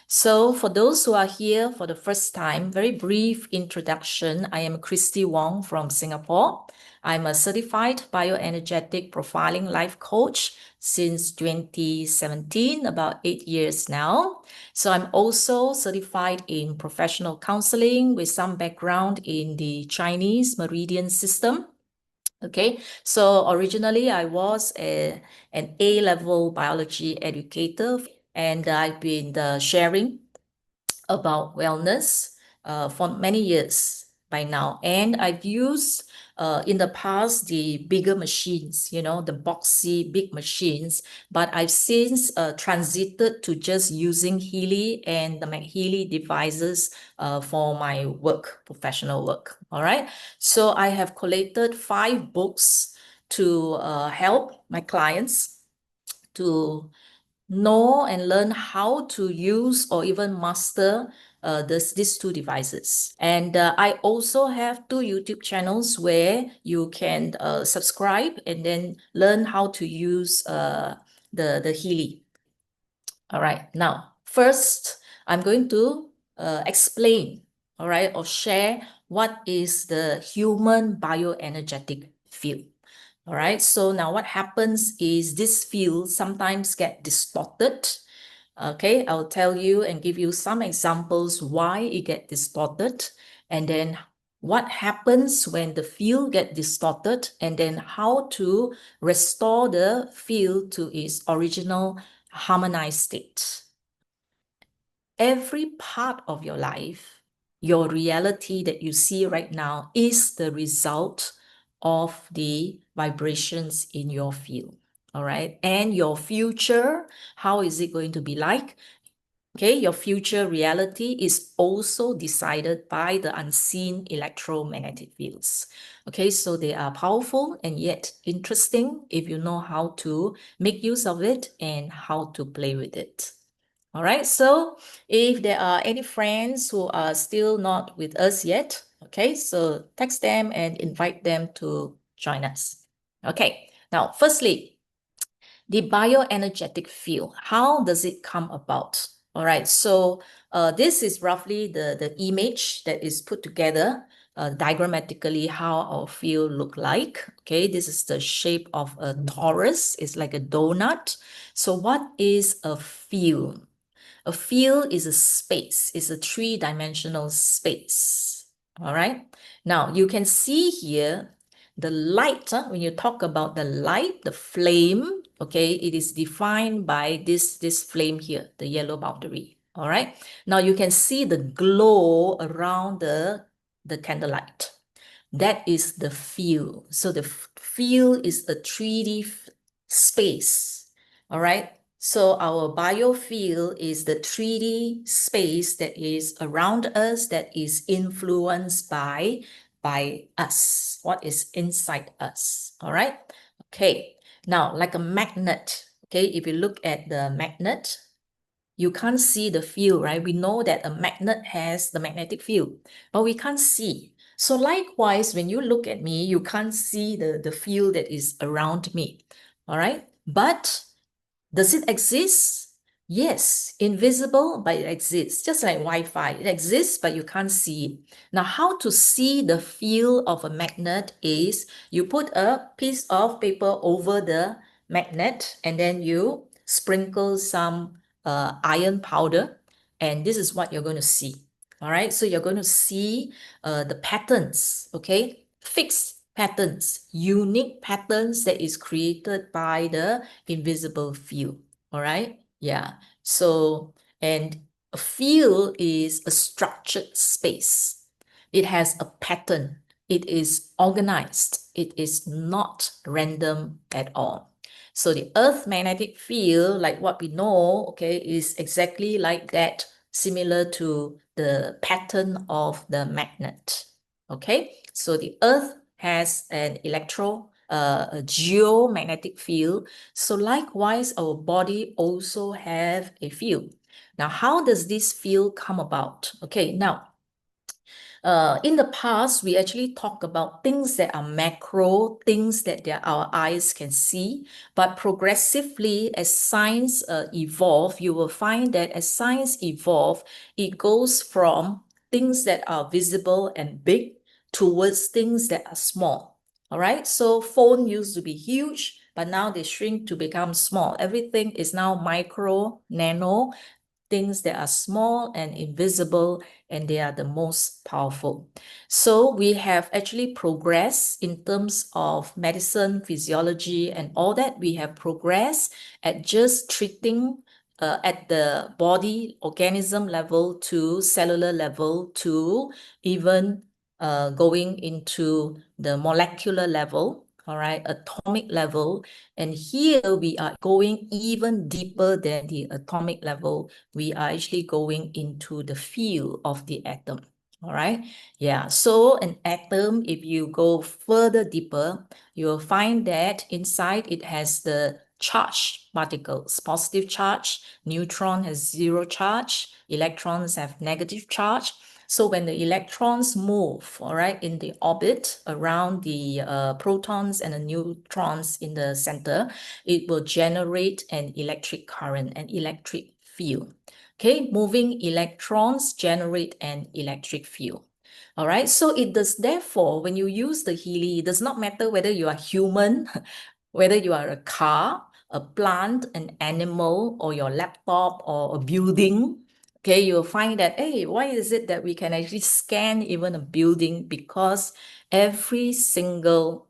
So for those who are here for the first time, very brief introduction. I am Christi Wong from Singapore. I'm a certified bioenergetic profiling life coach since 2017, about 8 years now. So I'm also certified in professional counseling with some background in the Chinese meridian system. Okay, so originally I was an A-level biology educator, and I've been sharing about wellness for many years by now. And I've used in the past the bigger machines, the boxy big machines, but I've since transited to just using Healy and the MAGHEALY devices for my work, professional work. All right. So I have collated 5 books to help my clients to know and learn how to use or even master these 2 devices. And I also have 2 YouTube channels where you can subscribe and then learn how to use the Healy. All right, now first I'm going to explain, all right, or share what is the human bioenergetic field. All right, so now what happens is this field sometimes get distorted. Okay, I'll tell you and give you some examples why it get distorted, and then what happens when the field get distorted, and then how to restore the field to its original harmonized state. Every part of your life, your reality that you see right now is the result of the vibrations in your field. All right. And your future, how is it going to be like? Okay, your future reality is also decided by the unseen electromagnetic fields. Okay, so they are powerful and yet interesting if you know how to make use of it and how to play with it. All right, so if there are any friends who are still not with us yet, okay, so text them and invite them to join us. Okay, now firstly, the bioenergetic field, how does it come about? All right, so this is roughly the image that is put together diagrammatically how our field look like. Okay, this is the shape of a torus. It's like a donut. So what is a field? A field is a space. It's a 3-dimensional space. All right. Now you can see here the light. When you talk about the light, the flame, okay, it is defined by this flame here, the yellow boundary. All right. Now you can see the glow around the candlelight. That is the field. So the field is a 3D space. All right. So our biofield is the 3D space that is around us, that is influenced by us, what is inside us. All right. Okay. Now, like a magnet, okay, if you look at the magnet, you can't see the field, right? We know that a magnet has the magnetic field, but we can't see. So likewise, when you look at me, you can't see the field that is around me. All right. But does it exist? Yes, invisible, but it exists. Just like Wi-Fi, it exists, but you can't see it. Now, how to see the field of a magnet is you put a piece of paper over the magnet, and then you sprinkle some iron powder, and this is what you're going to see. All right, so you're going to see the patterns, okay? Fixed patterns, unique patterns that is created by the invisible field. All right. Yeah. So, and a field is a structured space. It has a pattern. It is organized. It is not random at all. So the Earth magnetic field, like what we know, okay, is exactly like that, similar to the pattern of the magnet. Okay. So the Earth has an a geomagnetic field. So likewise, our body also have a field. Now, how does this field come about? Okay, now, In the past, we actually talk about things that are macro, things that our eyes can see. But progressively, as science evolve, you will find that as science evolve, it goes from things that are visible and big towards things that are small. All right. So phone used to be huge, but now they shrink to become small. Everything is now micro, nano, things that are small and invisible, and they are the most powerful. So we have actually progressed in terms of medicine, physiology, and all that. We have progressed at just treating at the body organism level to cellular level to even going into the molecular level, all right, atomic level. And here we are going even deeper than the atomic level. We are actually going into the field of the atom. All right. Yeah. So an atom, if you go further deeper, you will find that inside it has the charged particles, positive charge, neutron has zero charge, electrons have negative charge. So when the electrons move, all right, in the orbit around the protons and the neutrons in the center, it will generate an electric current, an electric field. Okay, moving electrons generate an electric field. All right, so it does, therefore, when you use the Healy, it does not matter whether you are human, whether you are a car, a plant, an animal, or your laptop, or a building. Okay, you'll find that, hey, why is it that we can actually scan even a building? Because every single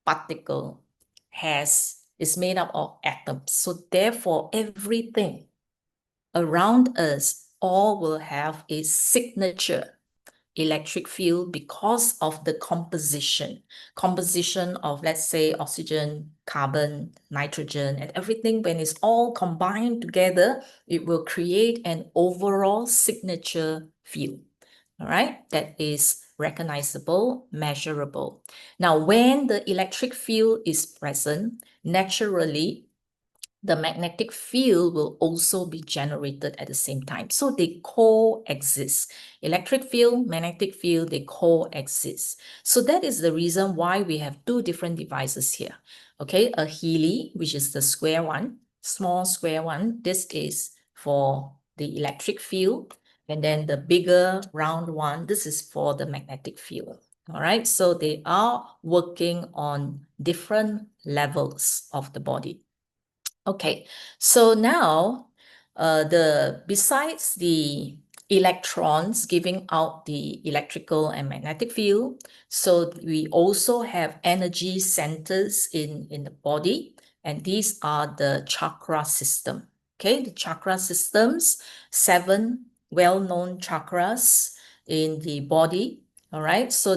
particle is made up of atoms. So therefore, everything around us all will have a signature electric field because of the composition of, let's say, oxygen, carbon, nitrogen, and everything. When it's all combined together, it will create an overall signature field, all right, that is recognizable, measurable. Now, when the electric field is present, naturally, the magnetic field will also be generated at the same time. So they coexist. Electric field, magnetic field, they coexist. So that is the reason why we have two different devices here. Okay, a Healy, which is the square one, small square one. This is for the electric field. And then the bigger round one, this is for the magnetic field. All right, so they are working on different levels of the body. Okay, so now besides the electrons giving out the electrical and magnetic field, so we also have energy centers in the body, and these are the chakra system. Okay, the chakra systems, 7 well-known chakras in the body. All right, so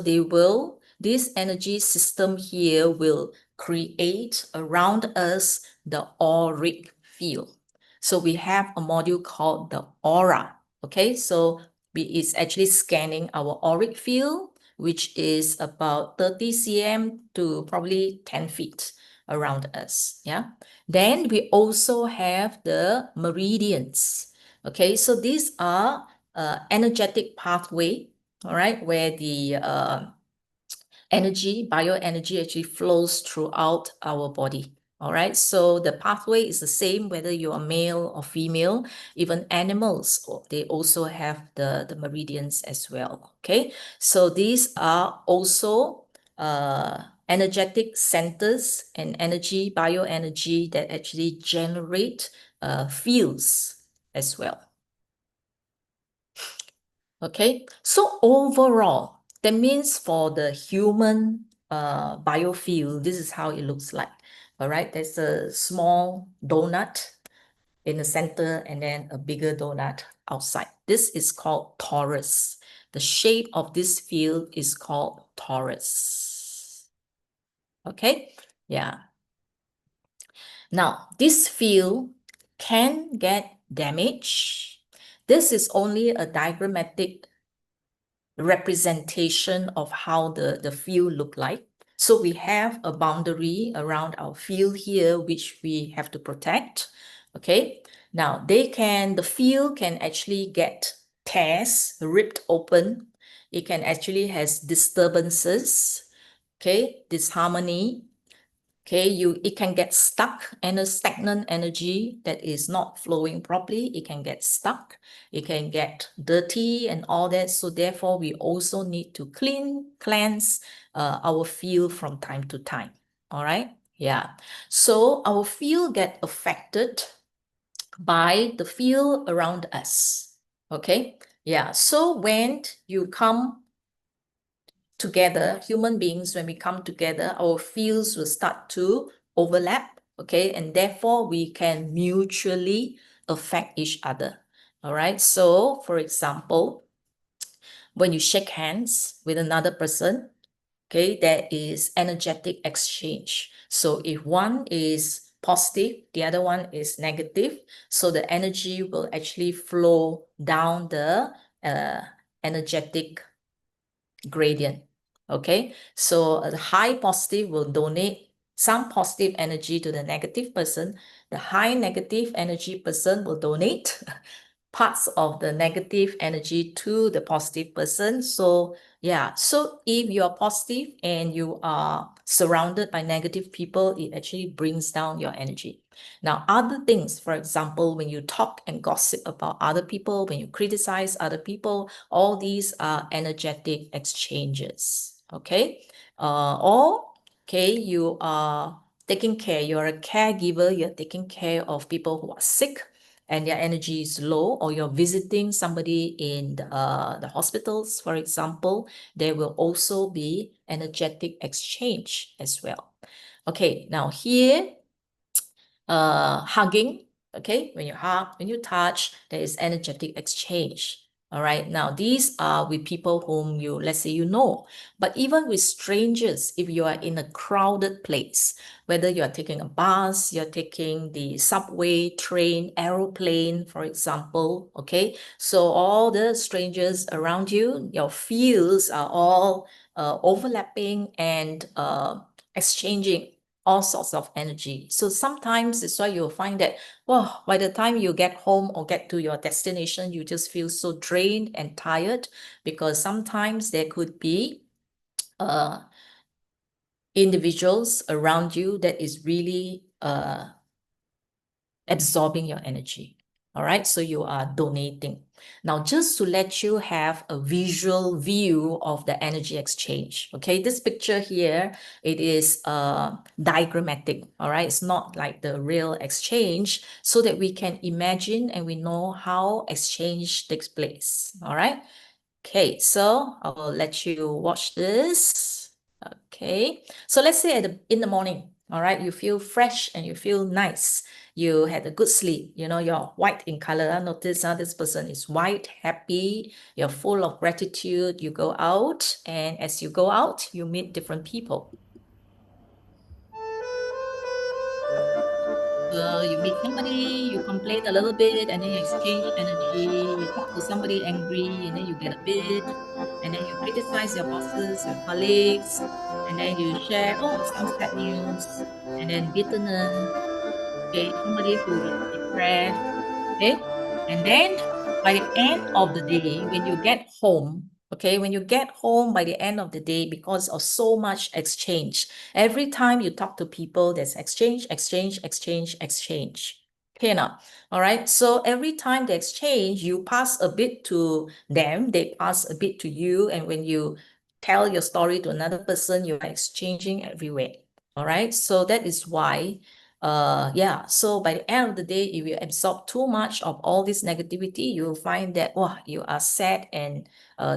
this energy system here will create around us the auric field. So we have a module called the aura. Okay, so it's actually scanning our auric field, which is about 30 cm to probably 10 feet around us. Yeah. Then we also have the meridians. Okay, so these are energetic pathway, all right, where the bioenergy actually flows throughout our body. All right, so the pathway is the same whether you are male or female. Even animals, they also have the meridians as well. Okay, so these are also energetic centers and bioenergy that actually generate fields as well. Okay, so overall, that means for the human biofield, this is how it looks like. All right, there's a small donut in the center and then a bigger donut outside. This is called torus. The shape of this field is called torus. Okay, yeah. Now, this field can get damaged. This is only a diagrammatic representation of how the field look like. So we have a boundary around our field here, which we have to protect. Okay. Now the field can actually get tears, ripped open It can actually has disturbances, okay, disharmony. Okay, it can get stuck and a stagnant energy that is not flowing properly. It can get stuck. It can get dirty and all that. So therefore, we also need to cleanse our field from time to time. All right. Yeah. So our field get affected by the field around us. Okay. Yeah. So when you come together, human beings, when we come together, our fields will start to overlap, okay? And therefore, we can mutually affect each other, all right? So, for example, when you shake hands with another person, okay, there is energetic exchange. So if one is positive, the other one is negative, so the energy will actually flow down the energetic gradient. Okay, so the high positive will donate some positive energy to the negative person. The high negative energy person will donate parts of the negative energy to the positive person. So yeah, so if you are positive and you are surrounded by negative people, it actually brings down your energy. Now, other things, for example, when you talk and gossip about other people, when you criticize other people, all these are energetic exchanges, okay? Or, okay, you are taking care, you're a caregiver, you're taking care of people who are sick, and their energy is low, or you're visiting somebody in the hospitals, for example, there will also be energetic exchange as well. Okay, now here, hugging, okay, when you hug, when you touch, there is energetic exchange. All right, now these are with people whom you, let's say you know, but even with strangers, if you are in a crowded place, whether you are taking a bus, you're taking the subway, train, aeroplane, for example, okay, so all the strangers around you, your fields are all overlapping and exchanging all sorts of energy. So sometimes it's why you'll find that, well, by the time you get home or get to your destination, you just feel so drained and tired, because sometimes there could be individuals around you that is really absorbing your energy. All right, so you are donating. Now, just to let you have a visual view of the energy exchange, okay, this picture here, it is diagrammatic, all right? It's not like the real exchange, so that we can imagine and we know how exchange takes place, all right? Okay, so I will let you watch this. Okay, so let's say in the morning, all right, you feel fresh and you feel nice. You had a good sleep, you know, you're white in color. Notice this person is white, happy, you're full of gratitude. You go out, and as you go out, you meet different people. You meet somebody, you complain a little bit, and then you exchange energy. You talk to somebody angry, and then you get a bit, and then you criticize your bosses, your colleagues, and then you share, oh, some sad news, and then bitterness. Okay, somebody who is depressed. Okay, and then by the end of the day, when you get home, okay, when you get home by the end of the day, because of so much exchange, every time you talk to people, there's exchange, exchange, exchange, exchange. Okay, now, all right. So every time they exchange, you pass a bit to them, they pass a bit to you, and when you tell your story to another person, you are exchanging everywhere. All right. So that is why yeah, so by the end of the day, if you absorb too much of all this negativity, you'll find that, wow, you are sad, and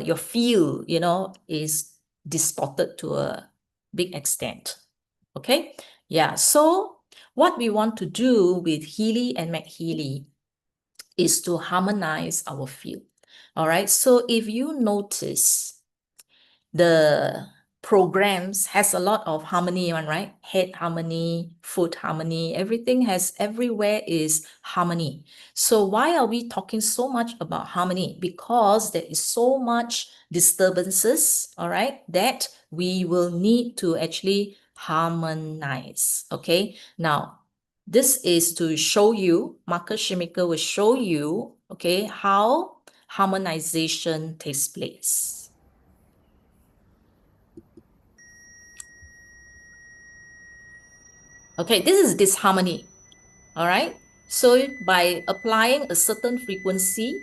your feel, you know, is distorted to a big extent. Okay, yeah, so what we want to do with Healy and MAGHEALY is to harmonize our field. All right, so if you notice, the programs has a lot of harmony one, right? Head harmony, foot harmony, everything has, everywhere is harmony. So why are we talking so much about harmony? Because there is so much disturbances, all right, that we will need to actually harmonize, okay? Now, this is to show you, Marcus Schmicker will show you, okay, how harmonization takes place. Okay, this is disharmony. All right. So by applying a certain frequency,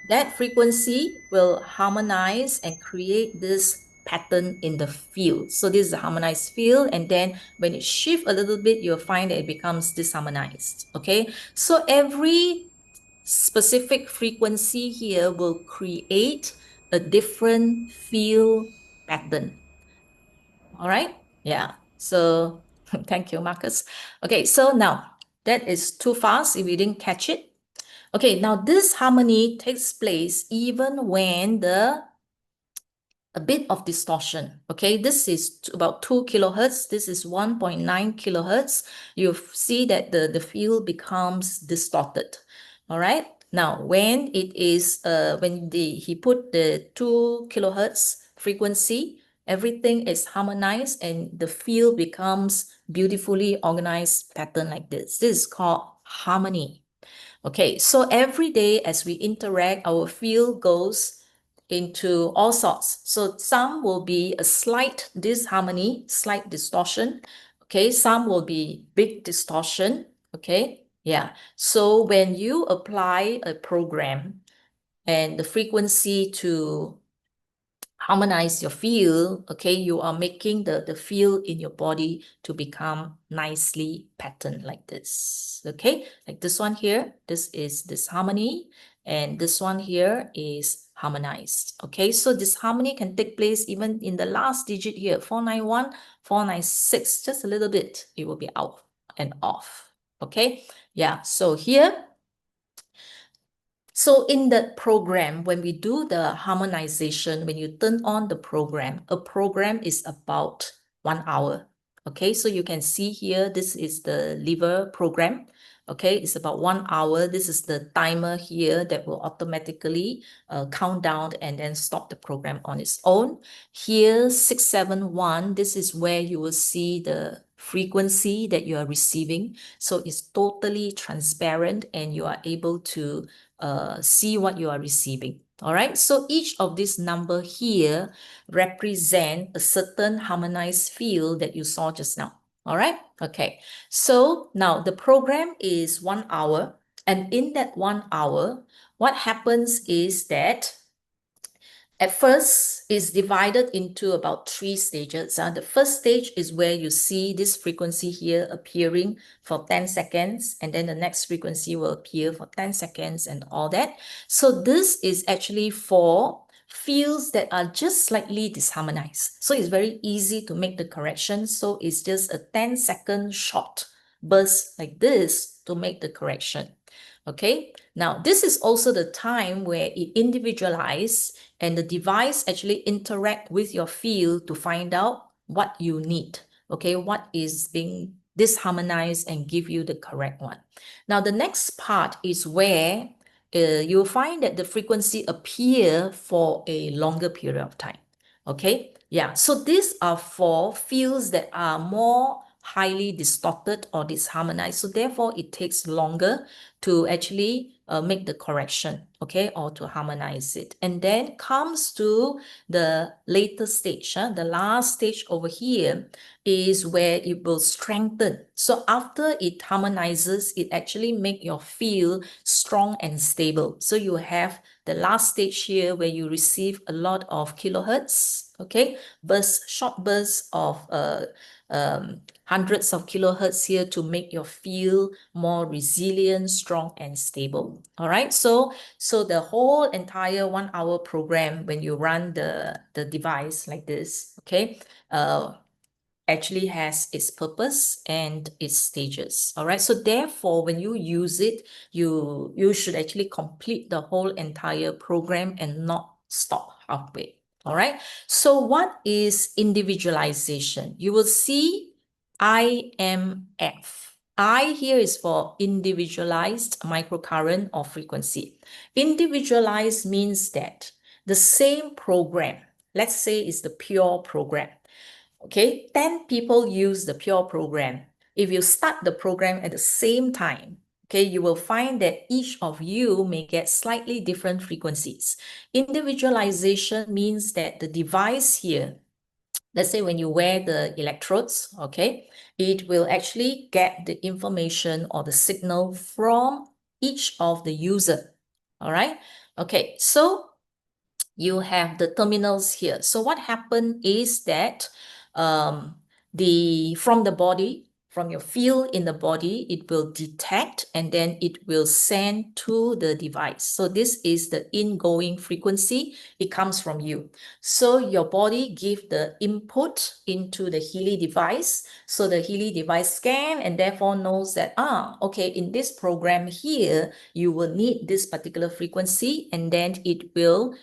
that frequency will harmonize and create this pattern in the field. So this is a harmonized field, and then when it shifts a little bit, you'll find that it becomes disharmonized. Okay, so every specific frequency here will create a different field pattern. All right, yeah. So thank you, Marcus. Okay, so now that is too fast if you didn't catch it. Okay, now this harmony takes place even when a bit of distortion. Okay, this is about 2 kilohertz. This is 1.9 kilohertz. You see that the field becomes distorted. All right. Now, when it is when he put the 2 kilohertz frequency, everything is harmonized and the field becomes beautifully organized pattern like this. This is called harmony. Okay, so every day as we interact, our field goes into all sorts. So some will be a slight disharmony, slight distortion. Okay, some will be big distortion. Okay, yeah. So when you apply a program and the frequency to harmonize your field, okay, you are making the field in your body to become nicely patterned like this, okay? Like this one here, this is disharmony, and this one here is harmonized, okay? So disharmony can take place even in the last digit here, 491, 496, just a little bit, it will be out and off, okay? Yeah, so here, so in that program, when we do the harmonization, when you turn on the program, a program is about 1 hour. Okay, so you can see here, this is the liver program. Okay, it's about 1 hour. This is the timer here that will automatically count down and then stop the program on its own. Here, 671, this is where you will see the frequency that you are receiving. So it's totally transparent and you are able to see what you are receiving. All right, so each of these number here represent a certain harmonized field that you saw just now. All right, okay. So now the program is 1 hour, and in that 1 hour, what happens is that at first, it's divided into about 3 stages. The first stage is where you see this frequency here appearing for 10 seconds, and then the next frequency will appear for 10 seconds and all that. So this is actually for fields that are just slightly disharmonized. So it's very easy to make the correction. So it's just a 10-second short burst like this to make the correction. Okay, now this is also the time where it individualizes and the device actually interact with your field to find out what you need. Okay, what is being disharmonized and give you the correct one. Now the next part is where you'll find that the frequency appear for a longer period of time. Okay, yeah, so these are for fields that are more highly distorted or disharmonized. So therefore, it takes longer to actually make the correction, okay, or to harmonize it. And then comes to the later stage. The last stage over here is where it will strengthen. So after it harmonizes, it actually make your field strong and stable. So you have the last stage here where you receive a lot of kilohertz, okay, short bursts of hundreds of kilohertz here to make your field more resilient, strong, and stable. All right, so the whole entire 1 hour program, when you run the device like this, okay, actually has its purpose and its stages. All right, so therefore, when you use it, you should actually complete the whole entire program and not stop halfway. All right, so what is individualization? You will see IMF. I here is for individualized microcurrent or frequency. Individualized means that the same program, let's say it's the pure program, okay, 10 people use the pure program. If you start the program at the same time, okay, you will find that each of you may get slightly different frequencies. Individualization means that the device here let's say when you wear the electrodes, okay, it will actually get the information or the signal from each of the user. All right. Okay. So you have the terminals here. So what happened is that from the body, from your field in the body, it will detect and then it will send to the device. So this is the ingoing frequency. It comes from you. So your body give the input into the Healy device. So the Healy device scan and therefore knows that, okay, in this program here, you will need this particular frequency, and then it will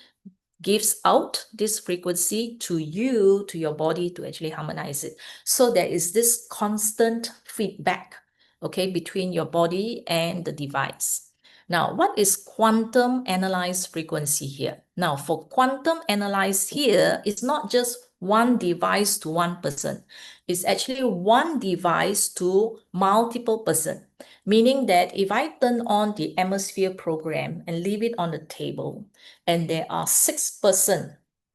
gives out this frequency to you, to your body, to actually harmonize it. So there is this constant feedback, okay, between your body and the device. Now, what is quantum analyzed frequency here? Now, for quantum analyzed here, it's not just one device to one person. It's actually one device to multiple person. Meaning that if I turn on the atmosphere program and leave it on the table, and there are 6 persons,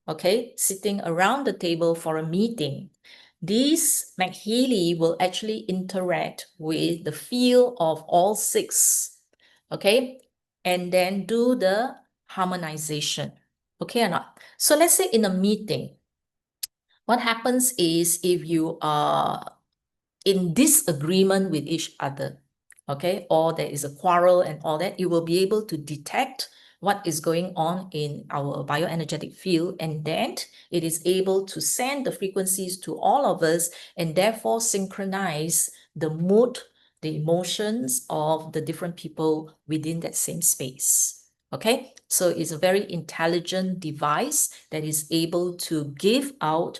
okay, sitting around the table for a meeting, these MAGHEALY will actually interact with the field of all 6, okay, and then do the harmonization, okay or not? So let's say in a meeting, what happens is if you are in disagreement with each other, okay, or there is a quarrel and all that, you will be able to detect what is going on in our bioenergetic field, and then it is able to send the frequencies to all of us and therefore synchronize the mood, the emotions of the different people within that same space. Okay, so it's a very intelligent device that is able to give out,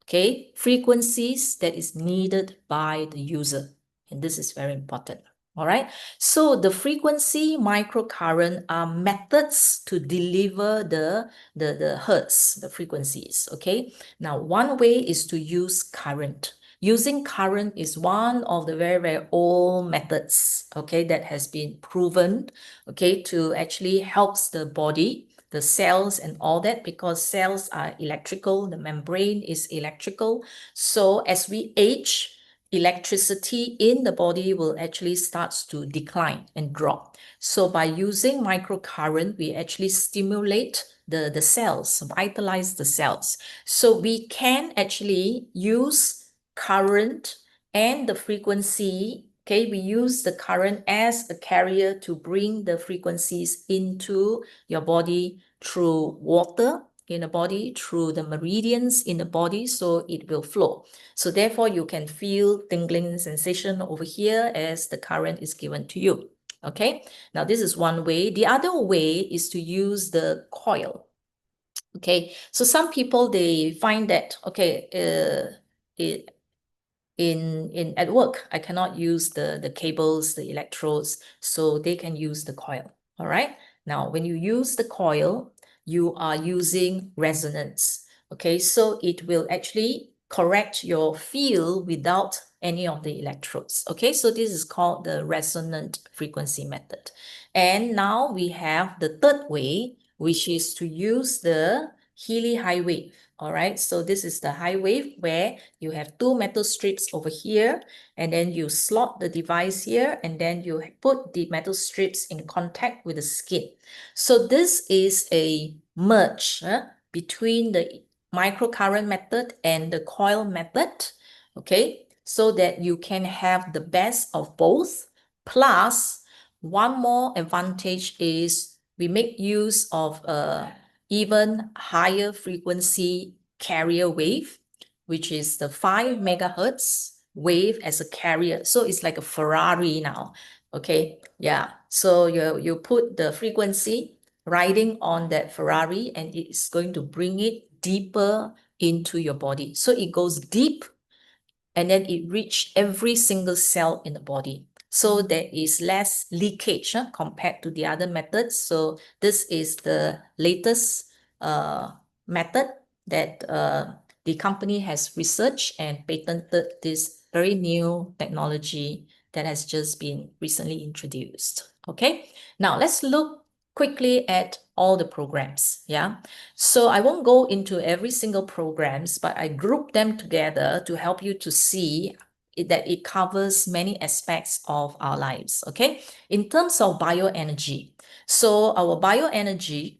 okay, frequencies that is needed by the user. And this is very important. All right. So the frequency microcurrent are methods to deliver the hertz, the frequencies. Okay. Now, one way is to use current. Using current is one of the very, very old methods, okay, that has been proven, okay, to actually helps the body, the cells and all that, because cells are electrical, the membrane is electrical. So as we age, electricity in the body will actually starts to decline and drop. So by using microcurrent, we actually stimulate the cells, vitalize the cells. So we can actually use current and the frequency. Okay, we use the current as a carrier to bring the frequencies into your body through water in the body, through the meridians in the body, so it will flow. So therefore, you can feel tingling sensation over here as the current is given to you. Okay, now this is one way. The other way is to use the coil. Okay, so some people, they find that, okay, at work, I cannot use the cables, the electrodes, so they can use the coil. All right. Now, when you use the coil, you are using resonance. Okay, so it will actually correct your field without any of the electrodes. Okay, so this is called the resonant frequency method. And now we have the third way, which is to use the Healy high wave. All right, so this is the high wave where you have 2 metal strips over here, and then you slot the device here, and then you put the metal strips in contact with the skin. So this is a merge between the microcurrent method and the coil method, okay, so that you can have the best of both. Plus, one more advantage is we make use of even higher frequency carrier wave, which is the 5 megahertz wave as a carrier. So it's like a Ferrari now. Okay, yeah. So you put the frequency riding on that Ferrari, and it's going to bring it deeper into your body. So it goes deep, and then it reaches every single cell in the body. So there is less leakage compared to the other methods. So this is the latest method that the company has researched and patented, this very new technology that has just been recently introduced. Okay, now let's look quickly at all the programs. Yeah. So I won't go into every single programs, but I group them together to help you to see that it covers many aspects of our lives. Okay. In terms of bioenergy, so our bioenergy,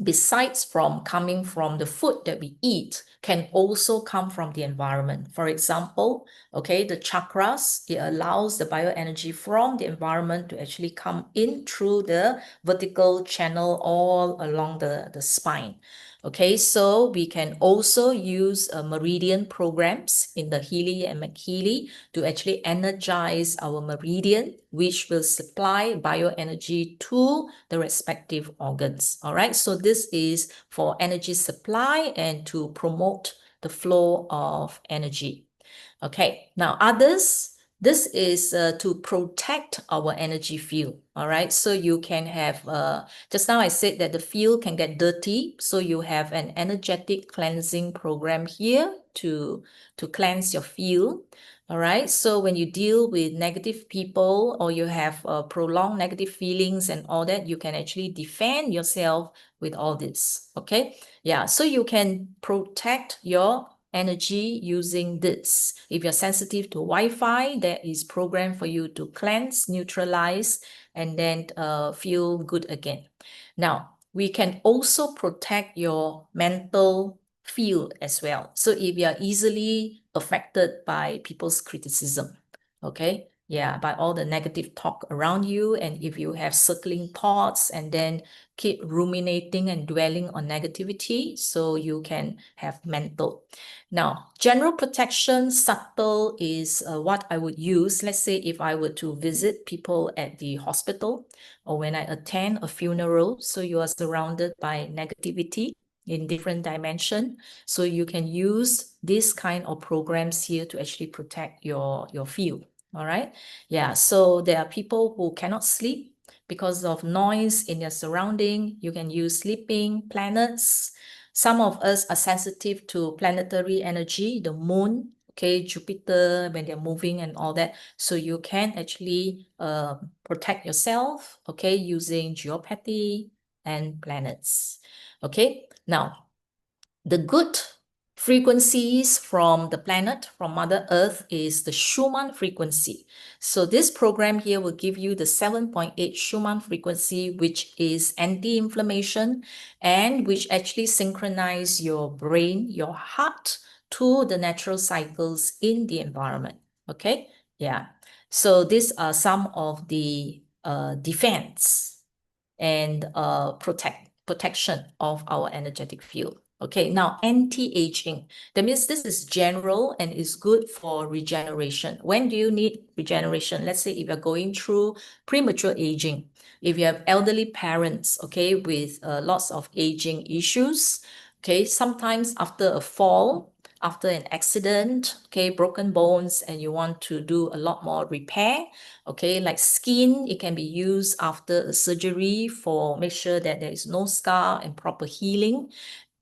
besides from coming from the food that we eat, can also come from the environment. For example, okay, the chakras, it allows the bioenergy from the environment to actually come in through the vertical channel all along the spine. Okay, so we can also use meridian programs in the Healy and MAGHEALY to actually energize our meridian, which will supply bioenergy to the respective organs. All right, so this is for energy supply and to promote the flow of energy. Okay, now others, this is to protect our energy field. All right, so you can have, just now I said that the field can get dirty. So you have an energetic cleansing program here to cleanse your field. All right, so when you deal with negative people or you have prolonged negative feelings and all that, you can actually defend yourself with all this. Okay, yeah, so you can protect your energy using this. If you're sensitive to Wi-Fi, there is program for you to cleanse, neutralize, and then feel good again. Now, we can also protect your mental field as well. So if you are easily affected by people's criticism, okay? Yeah, by all the negative talk around you, and if you have circling thoughts and then keep ruminating and dwelling on negativity, so you can have mental. Now, general protection, subtle is what I would use. Let's say if I were to visit people at the hospital or when I attend a funeral, so you are surrounded by negativity in different dimension. So you can use this kind of programs here to actually protect your field. All right. Yeah. So there are people who cannot sleep because of noise in their surrounding. You can use sleeping planets. Some of us are sensitive to planetary energy, the moon, okay, Jupiter, when they're moving and all that. So you can actually protect yourself, okay, using geopathy and planets. Okay, now the good frequencies from the planet, from Mother Earth, is the Schumann frequency. So this program here will give you the 7.8 Schumann frequency, which is anti-inflammation and which actually synchronize your brain, your heart, to the natural cycles in the environment. Okay, yeah. So these are some of the defense and protection of our energetic field. Okay, now anti-aging. That means this is general and is good for regeneration. When do you need regeneration? Let's say if you're going through premature aging, if you have elderly parents, okay, with lots of aging issues, okay, sometimes after a fall, after an accident, okay, broken bones, and you want to do a lot more repair, okay, like skin, it can be used after a surgery for make sure that there is no scar and proper healing.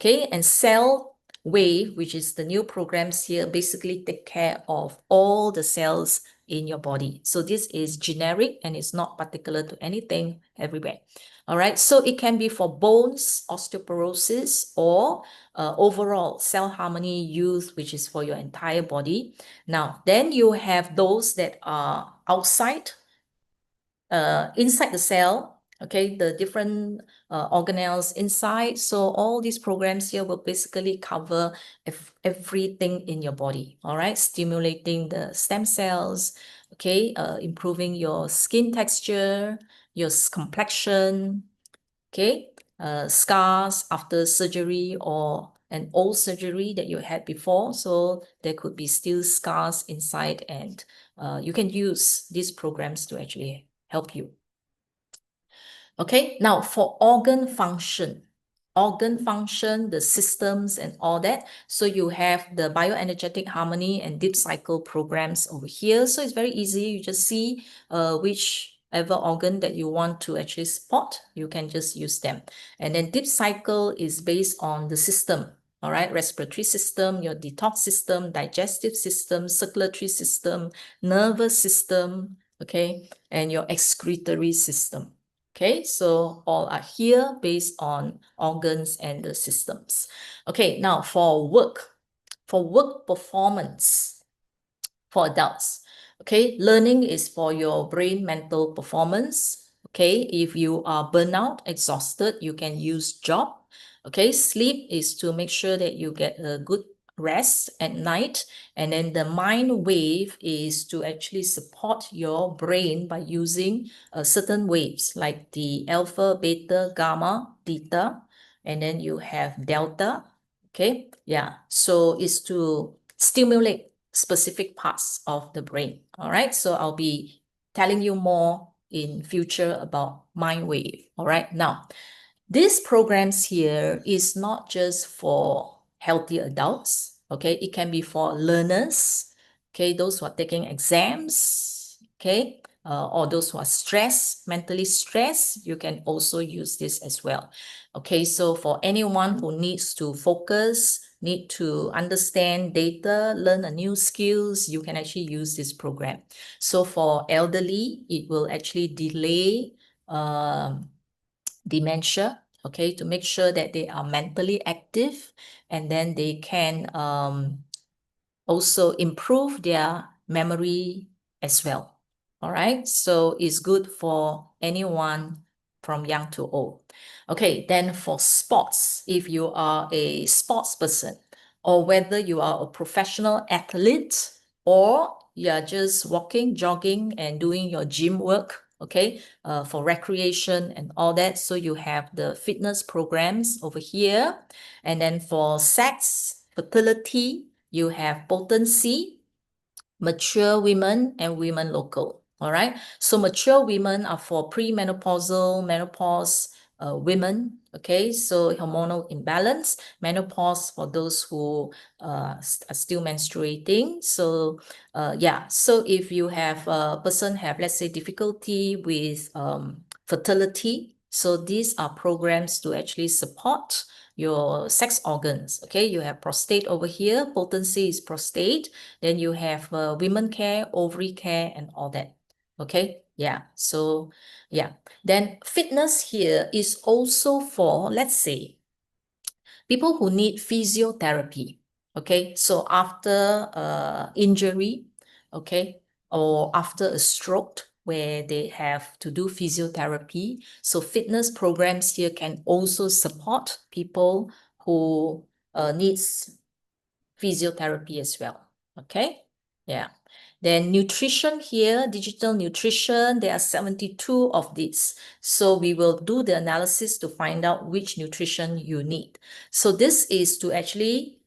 Okay, and cell wave, which is the new programs here, basically take care of all the cells in your body. So this is generic and it's not particular to anything everywhere. All right, so it can be for bones, osteoporosis, or overall cell harmony youth, which is for your entire body. Now, then you have those that are outside, inside the cell, okay, the different organelles inside. So all these programs here will basically cover everything in your body, all right, stimulating the stem cells, okay, improving your skin texture, your complexion, okay, scars after surgery or an old surgery that you had before. So there could be still scars inside, and you can use these programs to actually help you. Okay, now for organ function, the systems and all that. So you have the bioenergetic harmony and deep cycle programs over here. So it's very easy. You just see whichever organ that you want to actually spot, you can just use them. And then deep cycle is based on the system. All right, respiratory system, your detox system, digestive system, circulatory system, nervous system, okay, and your excretory system. Okay, so all are here based on organs and the systems. Okay, now for work performance for adults. Okay, learning is for your brain mental performance. Okay, if you are burnout, exhausted, you can use job. Okay, sleep is to make sure that you get a good rest at night. And then the mind wave is to actually support your brain by using certain waves like the alpha, beta, gamma, theta, and then you have delta. Okay, yeah, so it's to stimulate specific parts of the brain. All right, so I'll be telling you more in future about mind wave. All right, now these programs here is not just for healthy adults, okay? It can be for learners, okay? Those who are taking exams, okay? Or those who are stressed, mentally stressed, you can also use this as well. Okay, so for anyone who needs to focus, need to understand data, learn a new skills, you can actually use this program. So for elderly, it will actually delay dementia, okay, to make sure that they are mentally active, and then they can also improve their memory as well. All right, so it's good for anyone from young to old. Okay, then for sports, if you are a sports person, or whether you are a professional athlete, or you are just walking, jogging, and doing your gym work, okay, for recreation and all that. So you have the fitness programs over here. And then for sex, fertility, you have potency, mature women, and women local. All right. So mature women are for premenopausal, menopause women. Okay. So hormonal imbalance, menopause for those who are still menstruating. So yeah. So if you have a person have, let's say, difficulty with fertility, so these are programs to actually support your sex organs. Okay, you have prostate over here. Potency is prostate. Then you have women care, ovary care, and all that. Okay, yeah. So yeah. Then fitness here is also for, let's say, people who need physiotherapy. Okay, so after injury, okay, or after a stroke where they have to do physiotherapy. So fitness programs here can also support people who needs physiotherapy as well. Okay, yeah. Then nutrition here, digital nutrition, there are 72 of these. So we will do the analysis to find out which nutrition you need. So this is to actually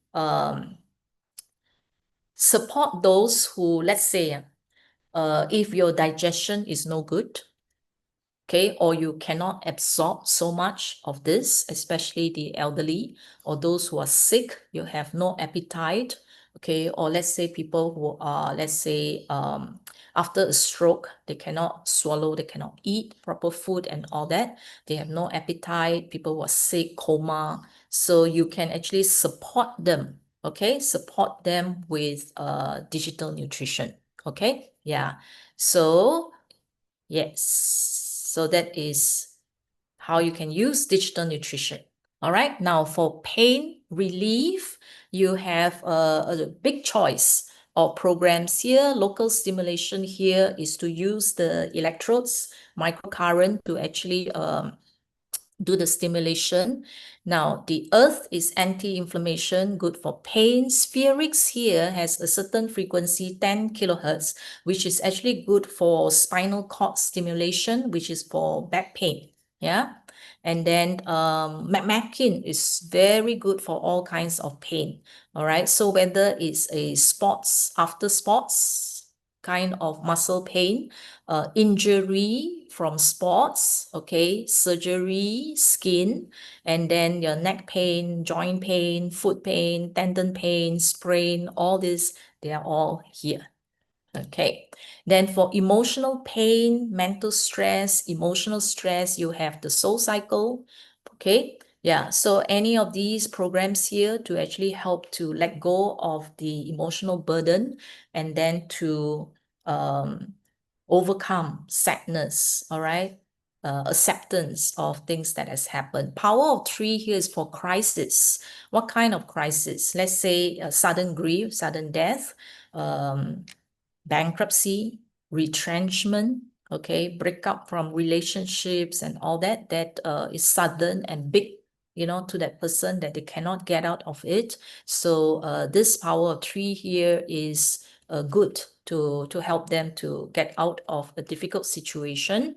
support those who, let's say, if your digestion is no good, okay, or you cannot absorb so much of this, especially the elderly or those who are sick, you have no appetite, okay, or let's say people who are, let's say, after a stroke, they cannot swallow, they cannot eat proper food and all that, they have no appetite, people who are sick, coma, so you can actually support them, okay, support them with digital nutrition, okay, yeah, so yes, so that is how you can use digital nutrition. All right, now for pain relief, you have a big choice of programs here. Local stimulation here is to use the electrodes, microcurrent to actually do the stimulation. Now, the earth is anti-inflammation, good for pain. Spherics here has a certain frequency, 10 kilohertz, which is actually good for spinal cord stimulation, which is for back pain. Yeah. And then McMakin is very good for all kinds of pain. All right. So whether it's a sports, after sports kind of muscle pain, injury from sports, okay, surgery, skin, and then your neck pain, joint pain, foot pain, tendon pain, sprain, all this, they are all here. Okay, then for emotional pain, mental stress, emotional stress, you have the soul cycle. Okay, yeah, so any of these programs here to actually help to let go of the emotional burden and then to overcome sadness, all right? acceptance of things that has happened. Power of 3 here is for crisis. What kind of crisis? Let's say sudden grief, sudden death, bankruptcy, retrenchment, okay, breakup from relationships and all that, is sudden and big, to that person that they cannot get out of it. So this power of 3 here is good to help them to get out of a difficult situation.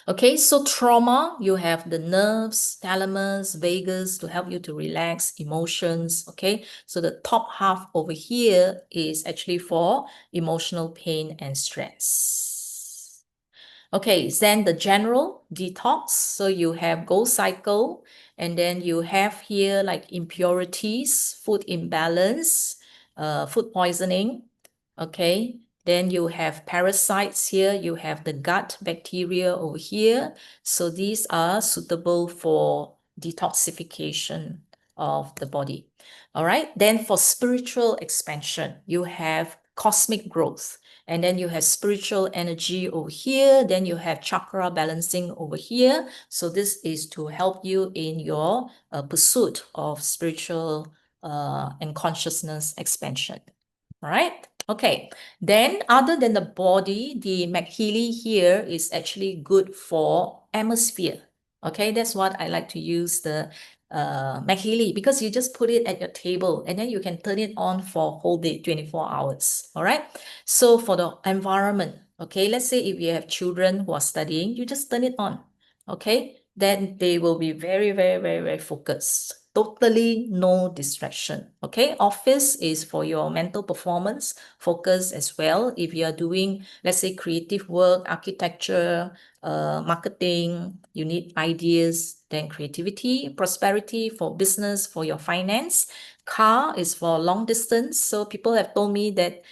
Okay, so trauma, you have the nerves, thalamus, vagus to help you to relax emotions. Okay, so the top half over here is actually for emotional pain and stress. Okay, then the general detox. So you have Gold Cycle, and then you have here like impurities, food imbalance, food poisoning. Okay, then you have parasites here. You have the gut bacteria over here. So these are suitable for detoxification of the body. All right, then for spiritual expansion, you have cosmic growth. And then you have spiritual energy over here. Then you have chakra balancing over here. So this is to help you in your pursuit of spiritual and consciousness expansion. All right. Okay. Then other than the body, the MAGHEALY here is actually good for atmosphere. Okay. That's what I like to use the MAGHEALY, because you just put it at your table and then you can turn it on for whole day, 24 hours. All right. So for the environment, okay, let's say if you have children who are studying, you just turn it on. Okay. Then they will be very, very, very, very focused. Totally no distraction. Okay. Office is for your mental performance, focus as well. If you are doing, let's say, creative work, architecture, marketing, you need ideas, then creativity, prosperity for business, for your finance. Car is for long distance. So people have told me that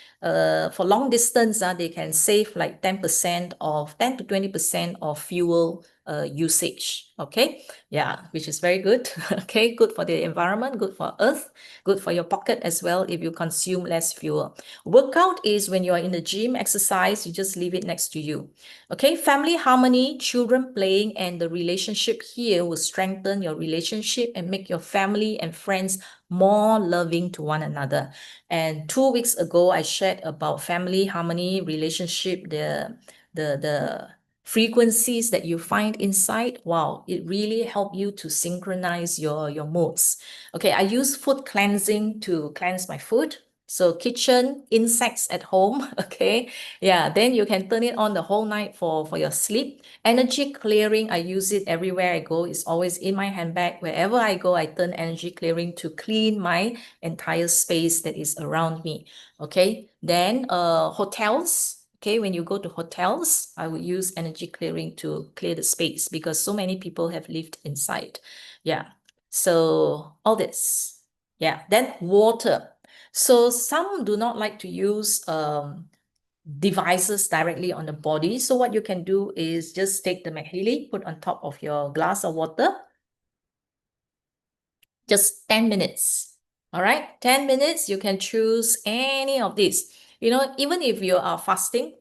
for long distance, they can save like 10% of 10 to 20% of fuel usage. Okay. Yeah, which is very good. Okay, good for the environment, good for earth, good for your pocket as well if you consume less fuel. Workout is when you are in the gym, exercise, you just leave it next to you. Okay, family harmony, children playing, and the relationship here will strengthen your relationship and make your family and friends more loving to one another. And 2 weeks ago, I shared about family harmony, relationship, the frequencies that you find inside. Wow, it really helped you to synchronize your modes. Okay, I use food cleansing to cleanse my food. So kitchen, insects at home, okay? Yeah, then you can turn it on the whole night for your sleep. Energy clearing, I use it everywhere I go. It's always in my handbag. Wherever I go, I turn energy clearing to clean my entire space that is around me, okay? Then hotels, okay, when you go to hotels, I will use energy clearing to clear the space because so many people have lived inside. Yeah, so all this. Yeah, then water. So some do not like to use devices directly on the body. So what you can do is just take the MAGHEALY, put on top of your glass of water. Just 10 minutes. All right, 10 minutes, you can choose any of these. Even if you are fasting,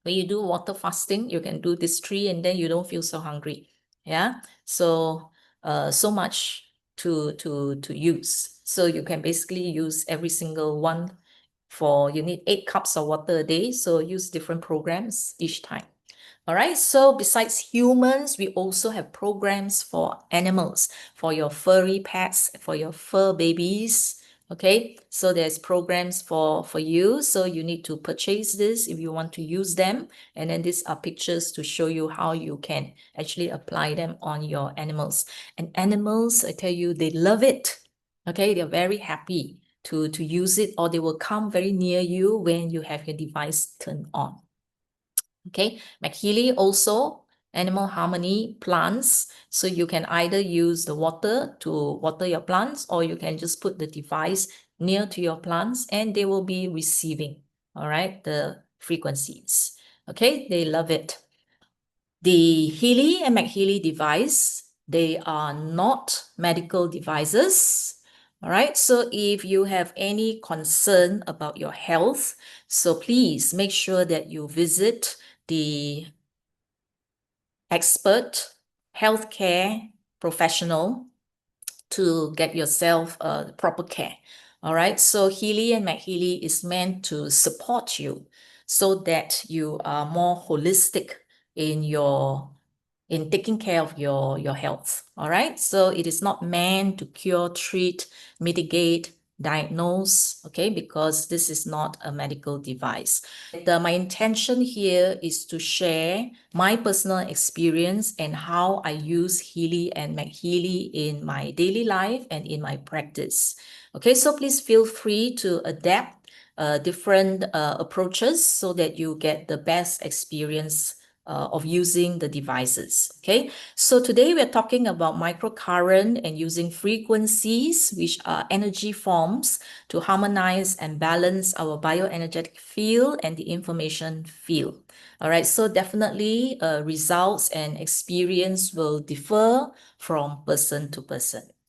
when you do water fasting, you can do this 3 and then you don't feel so hungry. Yeah, so so much to use. So you can basically use every single one you need 8 cups of water a day. So use different programs each time. All right, so besides humans, we also have programs for animals, for your furry pets, for your fur babies. Okay, so there's programs for you. So you need to purchase this if you want to use them. And then these are pictures to show you how you can actually apply them on your animals. And animals, I tell you, they love it. Okay, they're very happy to use it, or they will come very near you when you have your device turned on. Okay, MAGHEALY also animal harmony plants. So you can either use the water to water your plants, or you can just put the device near to your plants and they will be receiving, all right, the frequencies. Okay, they love it. The Healy and MAGHEALY device, they are not medical devices. All right, so if you have any concern about your health, so please make sure that you visit the expert, healthcare professional to get yourself proper care. All right. So Healy and MAGHEALY is meant to support you so that you are more holistic in taking care of your health. All right. So it is not meant to cure, treat, mitigate, diagnose, okay, because this is not a medical device. My intention here is to share my personal experience and how I use Healy and MAGHEALY in my daily life and in my practice. Okay, so please feel free to adapt different approaches so that you get the best experience of using the devices. Okay, so today we're talking about microcurrent and using frequencies, which are energy forms, to harmonize and balance our bioenergetic field and the information field. All right, so definitely results and experience will differ from person to person.